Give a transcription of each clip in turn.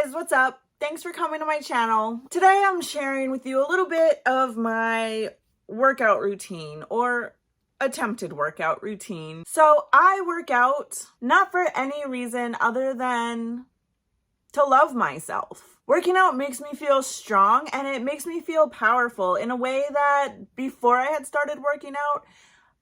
guys, what's up? Thanks for coming to my channel. Today I'm sharing with you a little bit of my workout routine, or attempted workout routine. So I work out not for any reason other than to love myself. Working out makes me feel strong and it makes me feel powerful in a way that before I had started working out,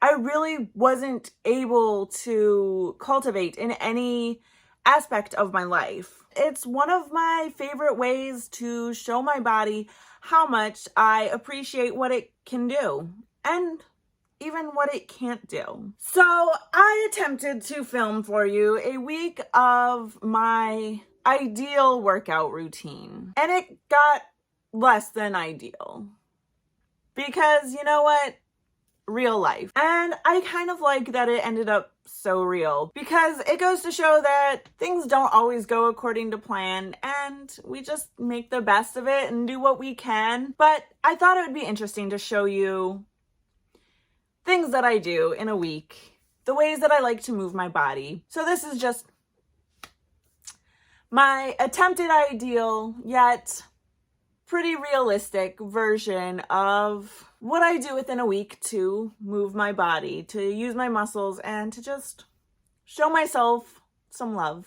I really wasn't able to cultivate in any aspect of my life. It's one of my favorite ways to show my body how much I appreciate what it can do and even what it can't do. So I attempted to film for you a week of my ideal workout routine, and it got less than ideal because you know what? Real life. And I kind of like that it ended up so real because it goes to show that things don't always go according to plan and we just make the best of it and do what we can. But I thought it would be interesting to show you things that I do in a week, the ways that I like to move my body. So this is just my attempted ideal yet pretty realistic version of what I do within a week to move my body, to use my muscles, and to just show myself some love.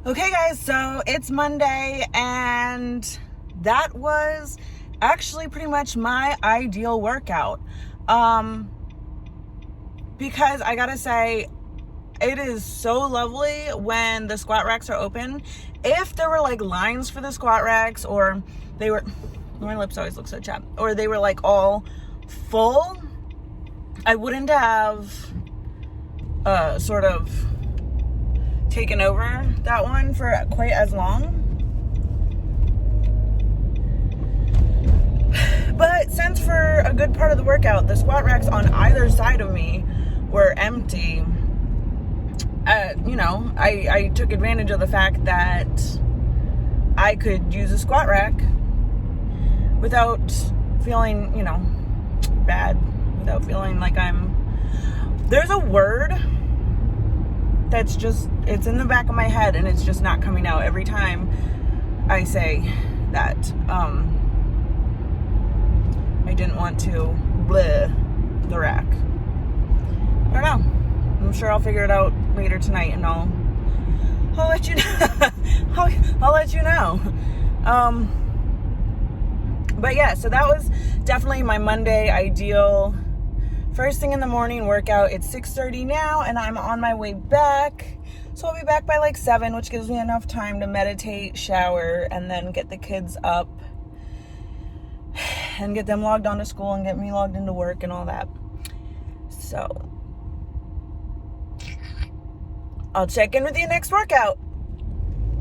Okay guys, so it's Monday and that was actually pretty much my ideal workout. Because I gotta say, it is so lovely when the squat racks are open. If there were like lines for the squat racks, or they were, my lips always look so chapped, or they were like all full, I wouldn't have sort of taken over that one for quite as long. But since for a good part of the workout, the squat racks on either side of me were empty, I took advantage of the fact that I could use a squat rack without feeling, bad, without feeling like there's a word that's just, it's in the back of my head and it's just not coming out every time I say that. I didn't want to bleh the rack. I don't know. I'm sure I'll figure it out later tonight and I'll let you know. I'll let you know. But yeah, so that was definitely my Monday ideal. First thing in the morning workout. It's 6:30 now and I'm on my way back. So I'll be back by like 7, which gives me enough time to meditate, shower, and then get the kids up and get them logged on to school and get me logged into work and all that. So I'll check in with you next workout.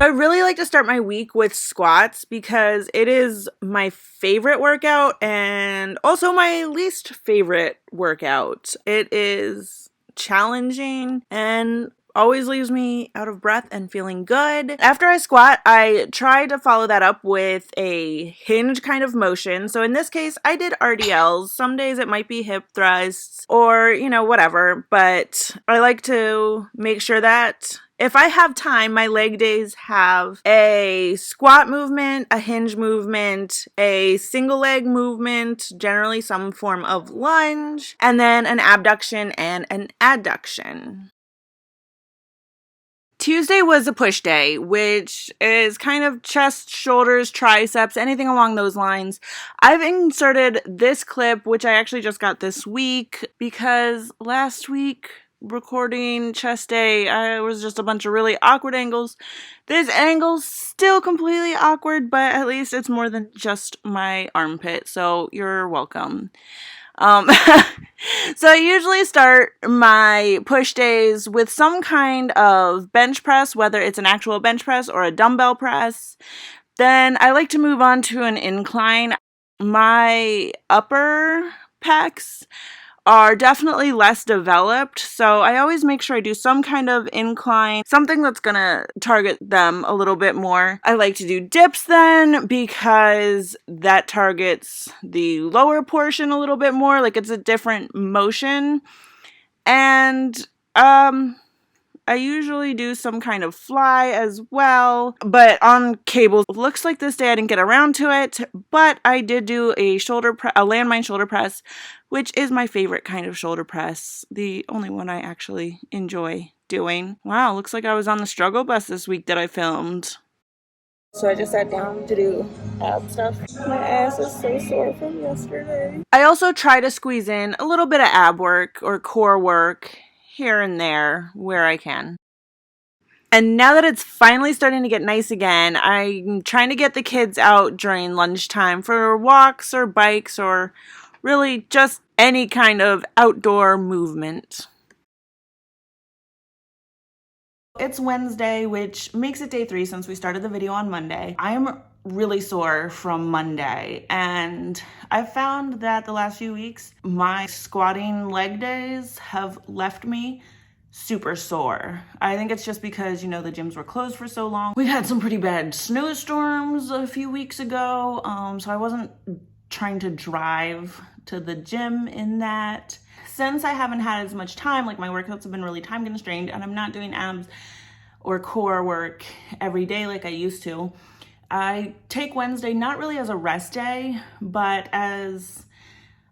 I really like to start my week with squats because it is my favorite workout and also my least favorite workout. It is challenging and always leaves me out of breath and feeling good. After I squat, I try to follow that up with a hinge kind of motion. So in this case, I did RDLs. Some days it might be hip thrusts or, whatever. But I like to make sure that if I have time, my leg days have a squat movement, a hinge movement, a single leg movement, generally some form of lunge, and then an abduction and an adduction. Tuesday was a push day, which is kind of chest, shoulders, triceps, anything along those lines. I've inserted this clip, which I actually just got this week, because last week recording chest day, I was just a bunch of really awkward angles. This angle's still completely awkward, but at least it's more than just my armpit, so you're welcome. So I usually start my push days with some kind of bench press, whether it's an actual bench press or a dumbbell press. Then I like to move on to an incline. My upper pecs are definitely less developed, so I always make sure I do some kind of incline, something that's gonna target them a little bit more. I like to do dips then because that targets the lower portion a little bit more, like it's a different motion. And I usually do some kind of fly as well, but on cables. Looks like this day I didn't get around to it, but I did do a landmine shoulder press, which is my favorite kind of shoulder press. The only one I actually enjoy doing. Wow, looks like I was on the struggle bus this week that I filmed. So I just sat down to do ab stuff. My ass is so sore from yesterday. I also try to squeeze in a little bit of ab work or core work here and there where I can. And now that it's finally starting to get nice again, I'm trying to get the kids out during lunchtime for walks or bikes or really just any kind of outdoor movement. It's Wednesday, which makes it day 3 since we started the video on Monday. I am really sore from Monday, and I've found that the last few weeks, my squatting leg days have left me super sore. I think it's just because, you know, the gyms were closed for so long. We had some pretty bad snowstorms a few weeks ago, so I wasn't trying to drive to the gym in that. Since I haven't had as much time, like my workouts have been really time constrained and I'm not doing abs or core work every day like I used to, I take Wednesday not really as a rest day, but as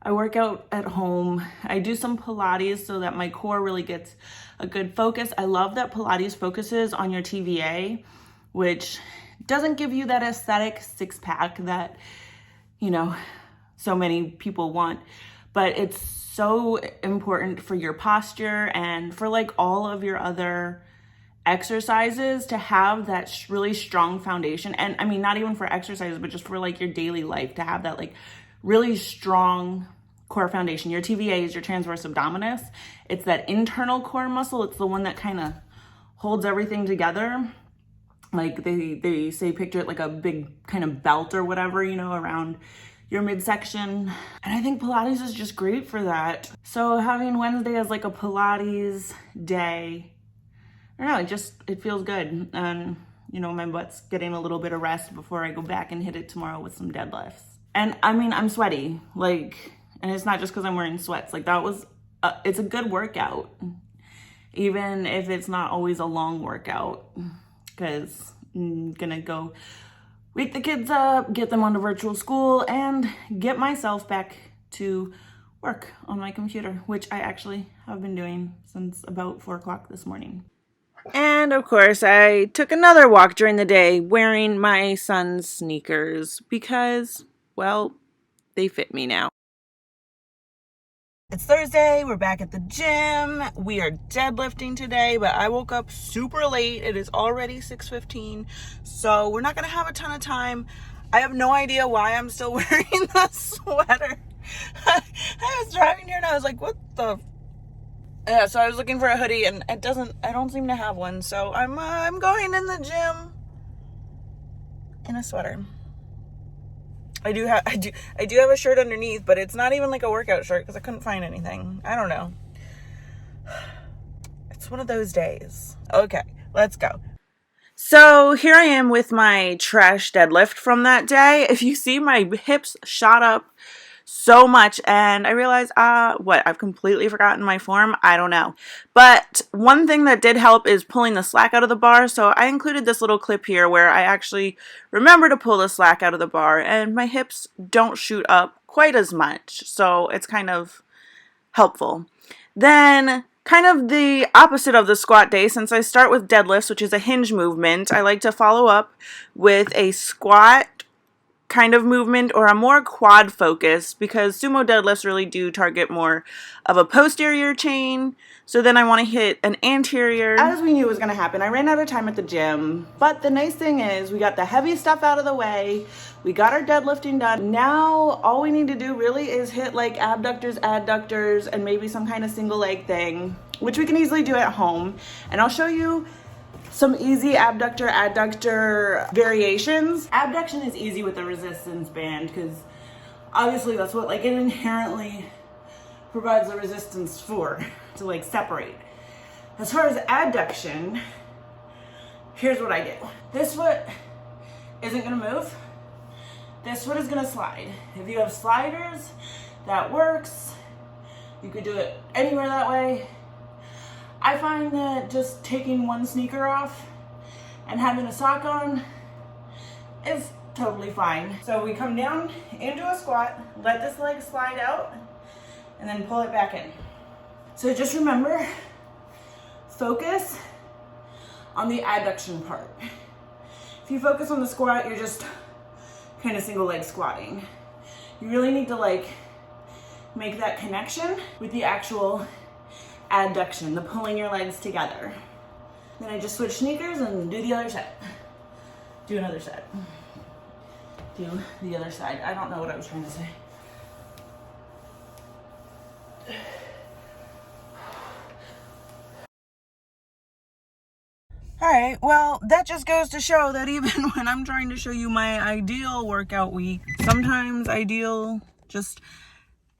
I work out at home. I do some Pilates so that my core really gets a good focus. I love that Pilates focuses on your TVA, which doesn't give you that aesthetic six-pack that, you know, so many people want, but it's so important for your posture and for like all of your other exercises to have that really strong foundation. And I mean, not even for exercises, but just for like your daily life to have that like really strong core foundation. Your TVA is your transverse abdominis. It's that internal core muscle. It's the one that kind of holds everything together. Like they say, picture it like a big kind of belt or whatever, you know, around your midsection. And I think Pilates is just great for that. So having Wednesday as like a Pilates day, I don't know, it feels good. And, you know, my butt's getting a little bit of rest before I go back and hit it tomorrow with some deadlifts. And I mean, I'm sweaty, like, and it's not just because I'm wearing sweats. Like that was, it's a good workout, even if it's not always a long workout, because I'm gonna go wake the kids up, get them onto virtual school, and get myself back to work on my computer, which I actually have been doing since about 4 o'clock this morning. And of course, I took another walk during the day wearing my son's sneakers because, well, they fit me now. It's Thursday, we're back at the gym. We are deadlifting today, but I woke up super late. It is already 6:15, so we're not gonna have a ton of time. I have no idea why I'm still wearing the sweater. I was driving here and I was like, what the? Yeah, so I was looking for a hoodie and I don't seem to have one, so I'm going in the gym in a sweater. I do have a shirt underneath, but it's not even like a workout shirt because I couldn't find anything. I don't know. It's one of those days. Okay, let's go. So here I am with my trash deadlift from that day. If you see, my hips shot up so much and I realized, I've completely forgotten my form. I don't know. But one thing that did help is pulling the slack out of the bar. So I included this little clip here where I actually remember to pull the slack out of the bar and my hips don't shoot up quite as much. So it's kind of helpful. Then kind of the opposite of the squat day, since I start with deadlifts, which is a hinge movement, I like to follow up with a squat kind of movement or a more quad focus because sumo deadlifts really do target more of a posterior chain. So then I want to hit an anterior. As we knew was going to happen, I ran out of time at the gym. But the nice thing is we got the heavy stuff out of the way. We got our deadlifting done. Now all we need to do really is hit like abductors, adductors, and maybe some kind of single leg thing, which we can easily do at home. And I'll show you some easy abductor, adductor variations. Abduction is easy with the resistance band because obviously that's what like it inherently provides the resistance for, to like separate. As far as adduction, here's what I do. This foot isn't gonna move. This foot is gonna slide. If you have sliders, that works. You could do it anywhere that way. I find that just taking one sneaker off and having a sock on is totally fine. So we come down into a squat, let this leg slide out, and then pull it back in. So just remember, focus on the adduction part. If you focus on the squat, you're just kind of single leg squatting. You really need to like make that connection with the actual adduction, the pulling your legs together. Then I just switch sneakers and do the other set. Do another set. Do the other side. I don't know what I was trying to say. Alright, well, that just goes to show that even when I'm trying to show you my ideal workout week, sometimes ideal just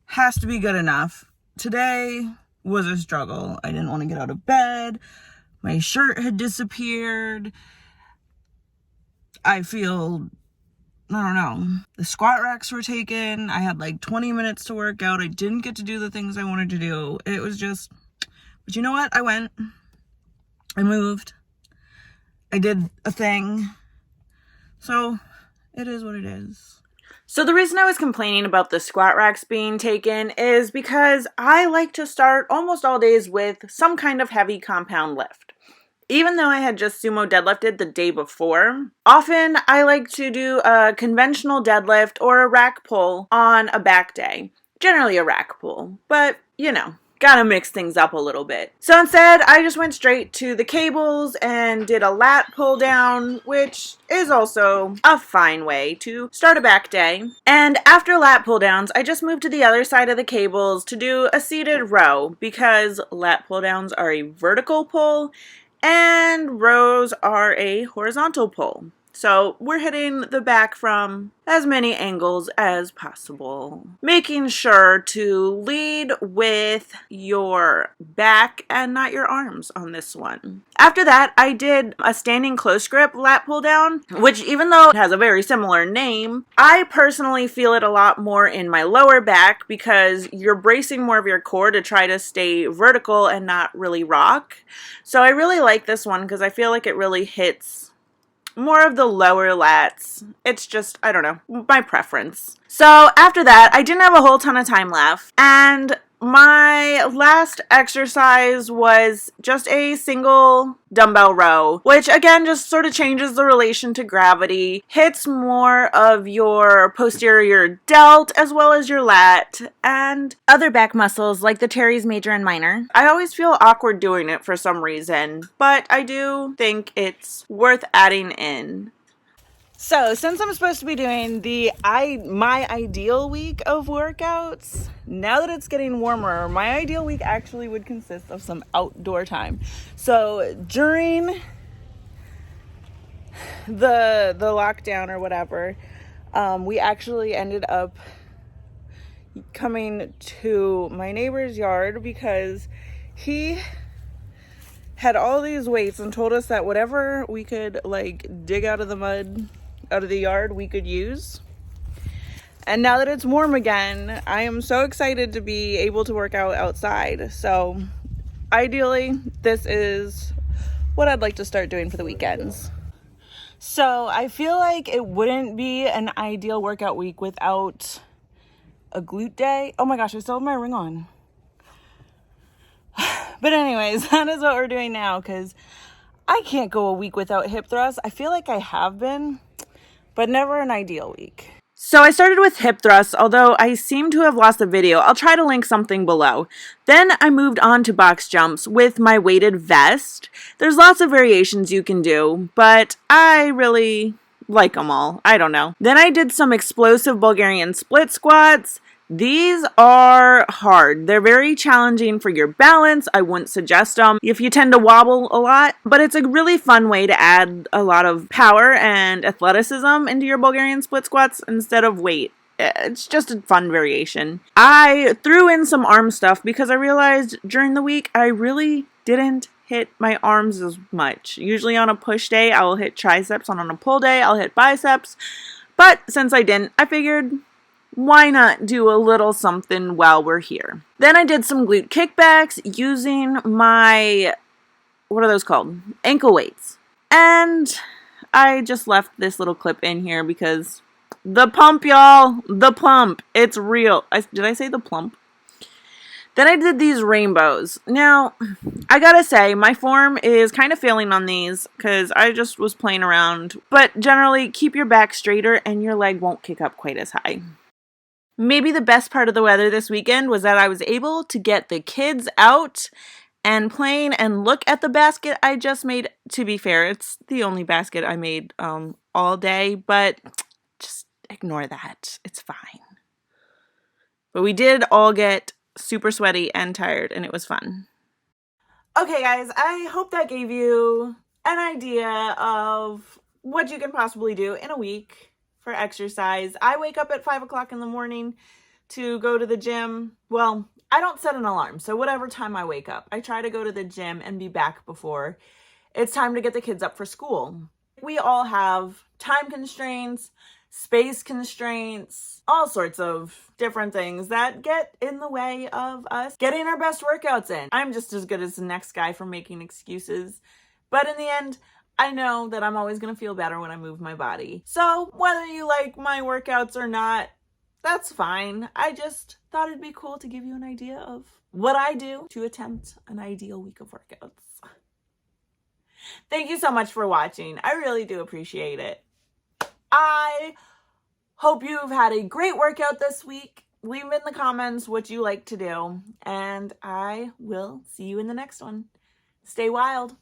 has to be good enough. Today was a struggle. I didn't want to get out of bed. My shirt had disappeared. I don't know. The squat racks were taken. I had like 20 minutes to work out. I didn't get to do the things I wanted to do. It was just, but you know what? I went. I moved. I did a thing. So it is what it is. So the reason I was complaining about the squat racks being taken is because I like to start almost all days with some kind of heavy compound lift. Even though I had just sumo deadlifted the day before, often I like to do a conventional deadlift or a rack pull on a back day. Generally a rack pull, but you know, gotta mix things up a little bit. So instead, I just went straight to the cables and did a lat pull down, which is also a fine way to start a back day. And after lat pull downs, I just moved to the other side of the cables to do a seated row because lat pull downs are a vertical pull and rows are a horizontal pull. So we're hitting the back from as many angles as possible. Making sure to lead with your back and not your arms on this one. After that, I did a standing close grip lat pull down, which even though it has a very similar name, I personally feel it a lot more in my lower back because you're bracing more of your core to try to stay vertical and not really rock. So I really like this one because I feel like it really hits more of the lower lats. It's just, I don't know, my preference. So after that, I didn't have a whole ton of time left, and my last exercise was just a single dumbbell row, which again just sort of changes the relation to gravity, hits more of your posterior delt as well as your lat and other back muscles like the teres major and minor. I always feel awkward doing it for some reason, but I do think it's worth adding in. So, since I'm supposed to be doing my ideal week of workouts, now that it's getting warmer, my ideal week actually would consist of some outdoor time. So, during the lockdown or whatever, we actually ended up coming to my neighbor's yard because he had all these weights and told us that whatever we could like dig out of the mud out of the yard we could use. And now that it's warm again, I am so excited to be able to work out outside. So ideally, this is what I'd like to start doing for the weekends. So I feel like it wouldn't be an ideal workout week without a glute day. Oh my gosh, I still have my ring on. But anyways, that is what we're doing now because I can't go a week without hip thrusts. I feel like I have been, but never an ideal week. So I started with hip thrusts, although I seem to have lost the video. I'll try to link something below. Then I moved on to box jumps with my weighted vest. There's lots of variations you can do, but I really like them all. I don't know. Then I did some explosive Bulgarian split squats. These are hard. They're very challenging for your balance. I wouldn't suggest them if you tend to wobble a lot, but it's a really fun way to add a lot of power and athleticism into your Bulgarian split squats instead of weight. It's just a fun variation. I threw in some arm stuff because I realized during the week I really didn't hit my arms as much. Usually on a push day, I will hit triceps, and on a pull day, I'll hit biceps. But since I didn't, I figured why not do a little something while we're here? Then I did some glute kickbacks using my, what are those called? Ankle weights. And I just left this little clip in here because the pump, y'all, the pump, it's real. Did I say the plump? Then I did these rainbows. Now, I gotta say, my form is kind of failing on these because I just was playing around. But generally, keep your back straighter and your leg won't kick up quite as high. Maybe the best part of the weather this weekend was that I was able to get the kids out and playing and look at the basket I just made. To be fair, it's the only basket I made all day, but just ignore that. It's fine. But we did all get super sweaty and tired, and it was fun. Okay, guys, I hope that gave you an idea of what you can possibly do in a week for exercise. I wake up at 5 o'clock in the morning to go to the gym. Well, I don't set an alarm, so whatever time I wake up, I try to go to the gym and be back before it's time to get the kids up for school. We all have time constraints, space constraints, all sorts of different things that get in the way of us getting our best workouts in. I'm just as good as the next guy for making excuses, but in the end, I know that I'm always going to feel better when I move my body. So whether you like my workouts or not, that's fine. I just thought it'd be cool to give you an idea of what I do to attempt an ideal week of workouts. Thank you so much for watching. I really do appreciate it. I hope you've had a great workout this week. Leave in the comments what you like to do, and I will see you in the next one. Stay wild.